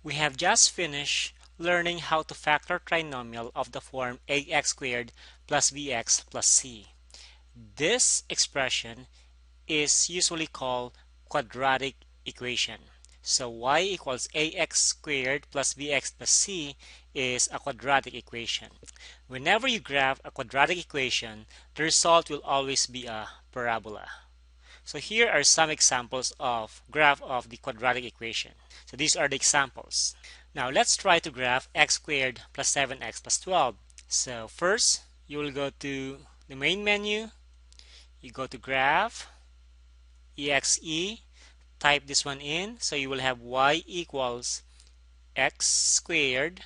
We have just finished learning how to factor trinomial of the form ax squared plus bx plus c. This expression is usually called quadratic equation. So y equals ax squared plus bx plus c is a quadratic equation. Whenever you graph a quadratic equation, the result will always be a parabola. So here are some examples of graph of the quadratic equation. So these are the examples. Now let's try to graph x squared plus 7x plus 12. So first, you will go to the main menu, you go to graph, exe, type this one in. So you will have y equals x squared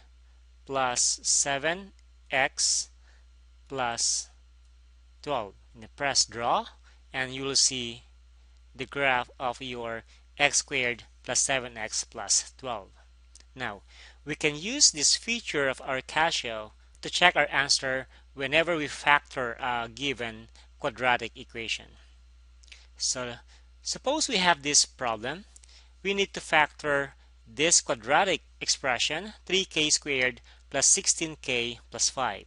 plus 7x plus 12. And press draw, and you will see the graph of your x squared plus 7x plus 12. Now, we can use this feature of our Casio to check our answer whenever we factor a given quadratic equation. So, suppose we have this problem. We need to factor this quadratic expression, 3k squared plus 16k plus 5.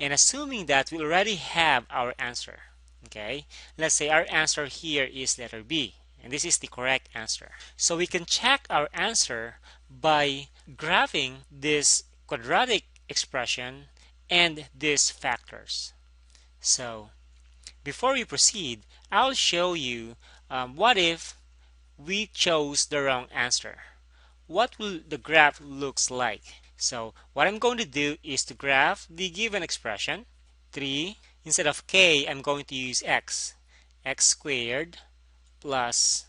And assuming that we already have our answer, okay, let's say our answer here is letter B, and this is the correct answer. So we can check our answer by graphing this quadratic expression and these factors. So before we proceed, I'll show you what if we chose the wrong answer. What will the graph looks like? So what I'm going to do is to graph the given expression, 3. Instead of k, I'm going to use x. X squared plus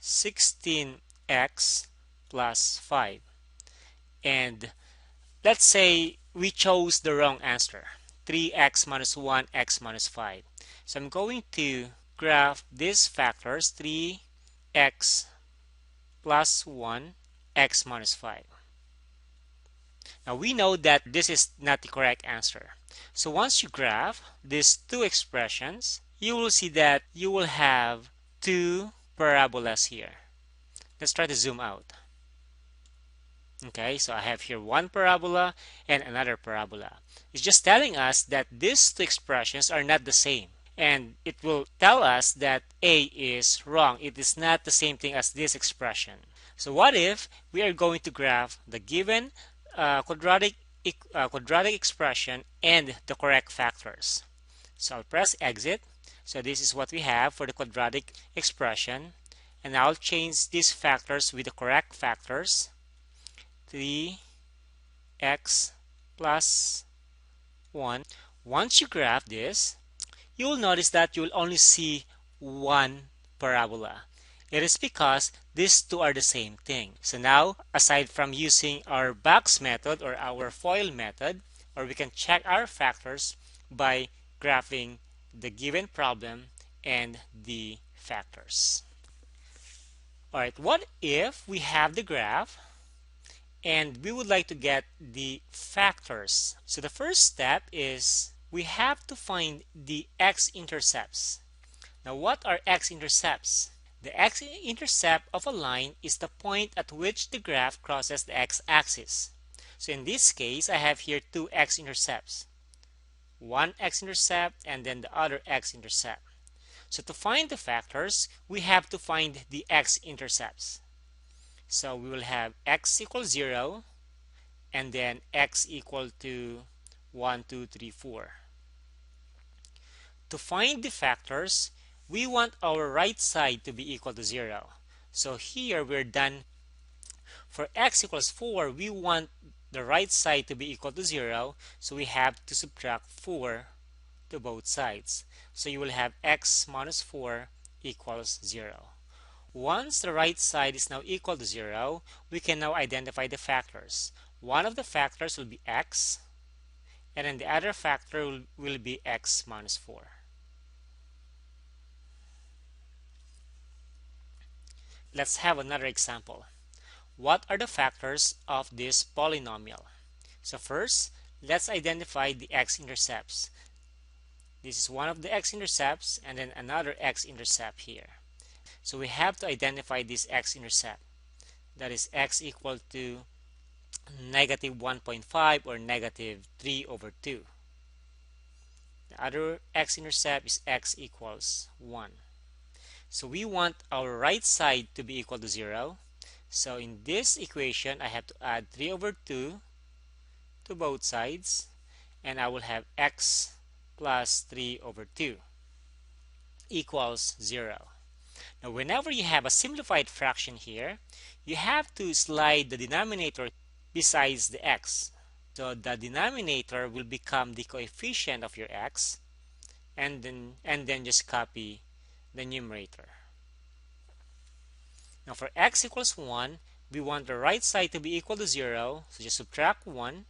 16x plus 5. And let's say we chose the wrong answer, 3x minus 1, x minus 5. So I'm going to graph these factors, 3x plus 1, x minus 5. Now we know that this is not the correct answer. So once you graph these two expressions, you will see that you will have two parabolas here. Let's try to zoom out. Okay, so I have here one parabola and another parabola. It's just telling us that these two expressions are not the same. And it will tell us that A is wrong. It is not the same thing as this expression. So what if we are going to graph the given quadratic expression and the correct factors? So I'll press exit. So this is what we have for the quadratic expression. And I'll change these factors with the correct factors. 3x plus 1. Once you graph this, you will notice that you will only see one parabola. It is because these two are the same thing. So now, aside from using our box method or our FOIL method, or we can check our factors by graphing the given problem and the factors. Alright, what if we have the graph and we would like to get the factors? So the first step is we have to find the x-intercepts. Now what are x-intercepts? The x-intercept of a line is the point at which the graph crosses the x-axis. So in this case, I have here two x-intercepts. One x-intercept and then the other x-intercept. So to find the factors, we have to find the x-intercepts. So we will have x equals 0 and then x equal to 1, 2, 3, 4. To find the factors, we want our right side to be equal to 0. So here we're done. For x equals 4, we want the right side to be equal to 0. So we have to subtract 4 to both sides. So you will have x minus 4 equals 0. Once the right side is now equal to 0, we can now identify the factors. One of the factors will be x, and then the other factor will be x minus 4. Let's have another example. What are the factors of this polynomial? So first, let's identify the x-intercepts. This is one of the x-intercepts and then another x-intercept here. So we have to identify this x-intercept. that is x equal to negative 1.5 or negative 3 over 2. The other x-intercept is x equals 1. So we want our right side to be equal to 0. So in this equation, I have to add 3 over 2 to both sides, and I will have x plus 3 over 2 equals 0. Now, whenever you have a simplified fraction here, you have to slide the denominator besides the x. So the denominator will become the coefficient of your x, and then just copy the numerator. Now for x equals 1, we want the right side to be equal to 0, so just subtract 1.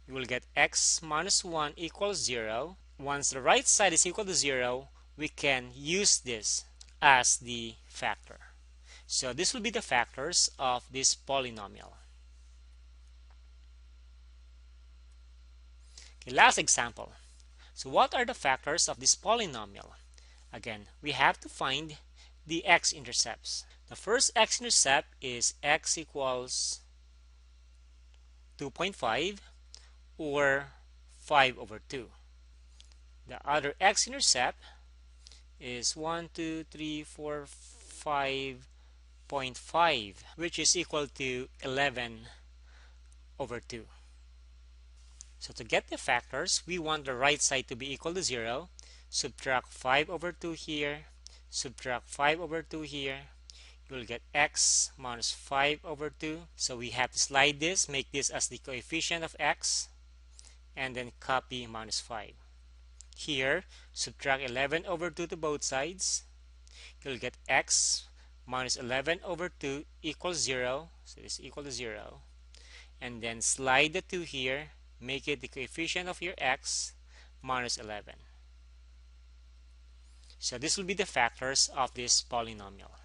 You will get x minus 1 equals 0. Once the right side is equal to 0, we can use this as the factor. So this will be the factors of this polynomial. Okay, last example. So what are the factors of this polynomial? Again, we have to find the x-intercepts. The first x-intercept is x equals 2.5 or 5 over 2. The other x-intercept is 1, 2, 3, 4, 5.5, which is equal to 11 over 2. So to get the factors, we want the right side to be equal to 0. Subtract 5 over 2 here, subtract 5 over 2 here. You will get x minus 5 over 2. So we have to slide this, make this as the coefficient of x, and then copy minus 5. Here, subtract 11 over 2 to both sides. You'll get x minus 11 over 2 equals 0. So this is equal to 0. And then slide the 2 here, make it the coefficient of your x, minus 11. So this will be the factors of this polynomial.